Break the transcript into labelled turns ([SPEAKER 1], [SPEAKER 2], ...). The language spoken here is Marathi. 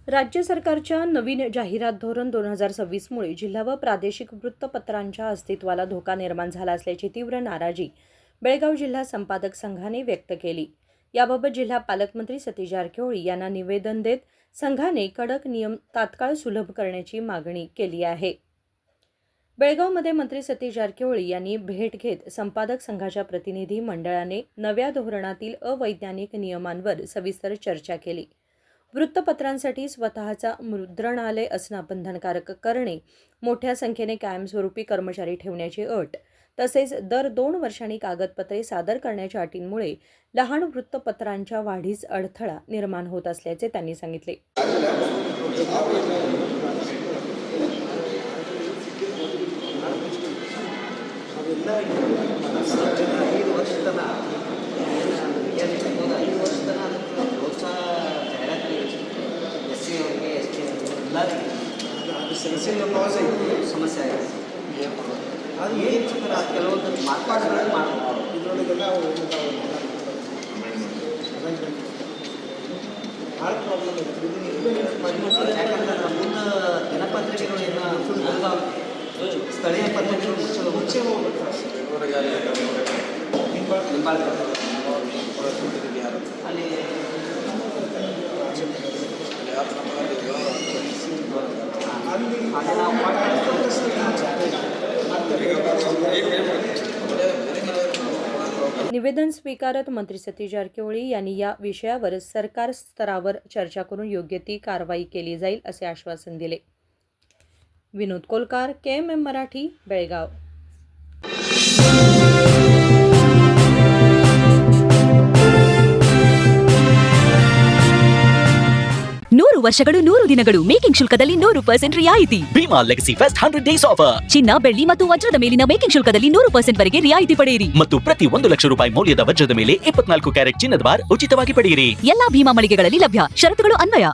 [SPEAKER 1] राज्य सरकारच्या नवीन जाहिरात धोरण 2026 मुळे जिल्हा व प्रादेशिक वृत्तपत्रांच्या अस्तित्वाला धोका निर्माण झाला असल्याची तीव्र नाराजी बेळगाव जिल्हा संपादक संघाने व्यक्त केली। याबाबत जिल्हा पालकमंत्री सतीश जारकिहोळी यांना निवेदन देत संघाने कडक नियम तात्काळ सुलभ करण्याची मागणी केली आहे। बेळगावमध्ये मंत्री सतीश जारकिहोळी यांनी भेट घेत संपादक संघाच्या प्रतिनिधी मंडळाने नव्या धोरणातील अवैज्ञानिक नियमांवर सविस्तर चर्चा केली। वृत्तपत्रांसाठी स्वतःचा मुद्रणालय असणं बंधनकारक करणे, मोठ्या संख्येने कायमस्वरूपी कर्मचारी ठेवण्याची अट, तसेच दर 2 वर्षांनी कागदपत्रे सादर करण्याच्या अटींमुळे लहान वृत्तपत्रांच्या वाढीस अडथळा निर्माण होत असल्याचे त्यांनी सांगितले।
[SPEAKER 2] ಸಮಸ್ಯೆ ಆಗಿದೆ ಅದು ಏನು ಚಿತ್ರ ಕೆಲವೊಂದು ಮಾರ್ಪಾಡುಗಳನ್ನು ಮಾಡಬೇಕು ಇದರೊಳಗೆಲ್ಲ ಭಾಳ ಪ್ರಾಬ್ಲಮ್ ಇದೆ ಯಾಕಂದ್ರೆ ಮುಂದೆ ದಿನಪತ್ರಿಕೆಗಳು ಏನು ಸ್ಥಳೀಯ ಪತ್ರಿಕೆಗಳು ಮುಂಚೆ ನಿಂಬಾಳ ಅಲ್ಲಿ
[SPEAKER 1] निवेदन स्वीकारत मंत्री सतीश जारकिहोळी यांनी या विषयावर सरकार स्तरावर चर्चा करून योग्य ती कारवाई केली जाईल असे आश्वासन दिले। विनोद कोलकार, KMM मराठी, बेळगाव।
[SPEAKER 3] 100 ವರ್ಷಗಳು 100 ದಿನಗಳು ಮೇಕಿಂಗ್ ಶುಲ್ಕದಲ್ಲಿ 100% ರಿಯಾಯಿತಿ।
[SPEAKER 4] Bhima legacy fest 100 days offer.
[SPEAKER 3] ಚಿನ್ನ, ಬೆಳ್ಳಿ ಮತ್ತು ವಜ್ರದ ಮೇಲಿನ ಮೇಕಿಂಗ್ ಶುಲ್ಕದಲ್ಲಿ 100% ವರೆಗೆ ರಿಯಾಯಿತಿ ಪಡೆಯಿರಿ
[SPEAKER 4] ಮತ್ತು ಪ್ರತಿ 1 ಲಕ್ಷ ರೂಪಾಯಿ ಮೌಲ್ಯದ ವಜ್ರದ ಮೇಲೆ 24 ಕ್ಯಾರೆಟ್ ಚಿನ್ನದ ಬಾರ್ ಉಚಿತವಾಗಿ ಪಡೆಯಿರಿ।
[SPEAKER 3] ಎಲ್ಲಾ ಭೀಮಾ ಮಳಿಗೆಗಳಲ್ಲಿ ಲಭ್ಯ। ಷರತ್ತುಗಳು ಅನ್ವಯ।